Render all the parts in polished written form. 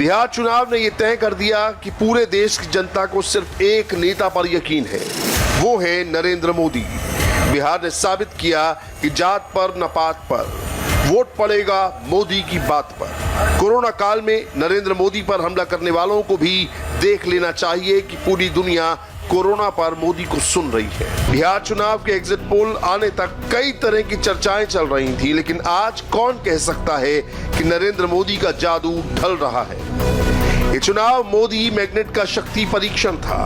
बिहार चुनाव ने यह तय कर दिया कि पूरे देश की जनता को सिर्फ एक नेता पर यकीन है, वो है नरेंद्र मोदी। बिहार ने साबित किया कि जात पर न पात पर वोट पड़ेगा मोदी की बात पर। कोरोना काल में नरेंद्र मोदी पर हमला करने वालों को भी देख लेना चाहिए कि पूरी दुनिया कोरोना पर मोदी को सुन रही है। बिहार चुनाव के एग्जिट पोल आने तक कई तरह की चर्चाएं चल रही थी, लेकिन आज कौन कह सकता है कि नरेंद्र मोदी का जादू ढल रहा है। ये चुनाव मोदी मैग्नेट का शक्ति परीक्षण था।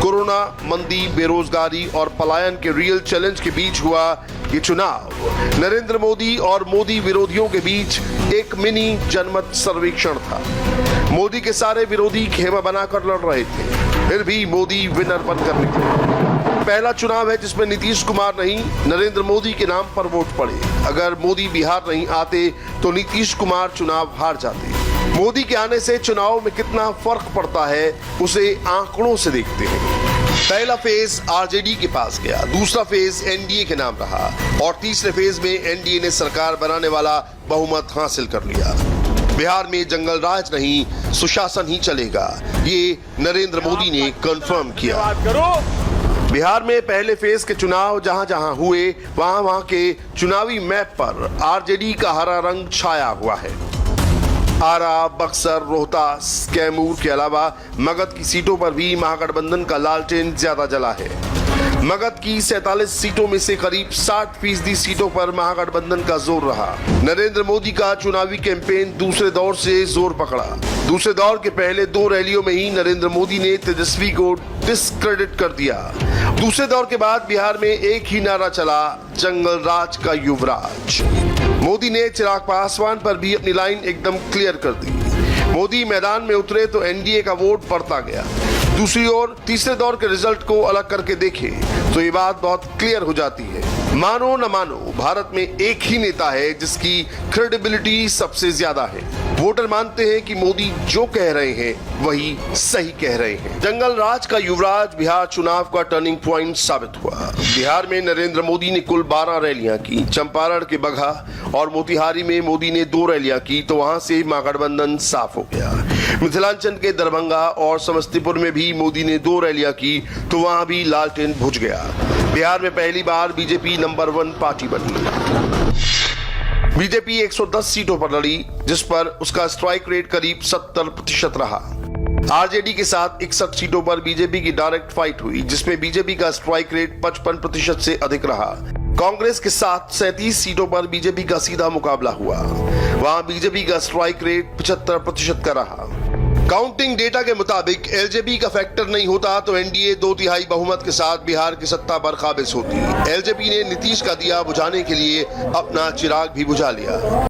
कोरोना, मंदी, बेरोजगारी और पलायन के रियल चैलेंज के बीच हुआ ये चुनाव नरेंद्र मोदी और मोदी विरोधियों के बीच एक मिनी जनमत सर्वेक्षण था। मोदी के सारे विरोधी खेमा बनाकर लड़ रहे थे, फिर भी मोदी विनर बनकर निकले। पहला चुनाव है जिसमें नीतीश कुमार नहीं, नरेंद्र मोदी के नाम पर वोट पड़े। अगर मोदी बिहार नहीं आते तो नीतीश कुमार चुनाव हार जाते। मोदी के आने से चुनाव में कितना फर्क पड़ता है उसे आंकड़ों से देखते हैं। पहला फेज आरजेडी के पास गया, दूसरा फेज एनडीए के नाम रहा और तीसरे फेज में एनडीए ने सरकार बनाने वाला बहुमत हासिल कर लिया। बिहार में जंगल राज नहीं, सुशासन ही चलेगा, ये नरेंद्र मोदी ने कंफर्म किया। बिहार में पहले फेज के चुनाव जहां जहां हुए वहां के चुनावी मैप पर आरजेडी का हरा रंग छाया हुआ है। आरा, बक्सर, रोहतास, कैमूर के अलावा मगध की सीटों पर भी महागठबंधन का लालटेन ज्यादा जला है। मगध की 47 सीटों में से करीब 60% सीटों पर महागठबंधन का जोर रहा। नरेंद्र मोदी का चुनावी कैंपेन दूसरे दौर से जोर पकड़ा। दूसरे दौर के पहले 2 रैलियों में ही नरेंद्र मोदी ने तेजस्वी को डिस्क्रेडिट कर दिया। दूसरे दौर के बाद बिहार में एक ही नारा चला, जंगल राज का युवराज। मोदी ने चिराग पासवान पर भी अपनी लाइन एकदम क्लियर कर दी। मोदी मैदान में उतरे तो एनडीए का वोट बढ़ता गया। दूसरी ओर तीसरे दौर के रिजल्ट को अलग करके देखें तो ये बात बहुत क्लियर हो जाती है। मानो न मानो, भारत में एक ही नेता है जिसकी क्रेडिबिलिटी सबसे ज्यादा है। वोटर मानते हैं कि मोदी जो कह रहे हैं वही सही कह रहे हैं। जंगल राज का युवराज बिहार चुनाव का टर्निंग पॉइंट साबित हुआ। बिहार में नरेंद्र मोदी ने कुल 12 रैलियां की। चंपारण के बगहा और मोतिहारी में मोदी ने 2 रैलियां की तो वहां से महागठबंधन साफ हो गया। मिथिलांचल के दरभंगा और समस्तीपुर में भी मोदी ने 2 रैलियां की तो वहां भी लालटेन बुझ गया। बिहार में पहली बार बीजेपी नंबर 1 पार्टी बनी। बीजेपी 110 सीटों पर लड़ी, जिस पर उसका स्ट्राइक रेट करीब 70% रहा। आरजेडी के साथ 61 सीटों पर बीजेपी की डायरेक्ट फाइट हुई, जिसमें बीजेपी का स्ट्राइक रेट 55% से अधिक रहा। कांग्रेस के साथ 37 सीटों पर बीजेपी का सीधा मुकाबला हुआ, वहां बीजेपी का स्ट्राइक रेट 75% का रहा। काउंटिंग डेटा के मुताबिक एलजेपी का फैक्टर नहीं होता तो एनडीए 2/3 बहुमत के साथ बिहार की सत्ता पर काबिज होती। एलजेपी ने नीतीश का दिया बुझाने के लिए अपना चिराग भी बुझा लिया।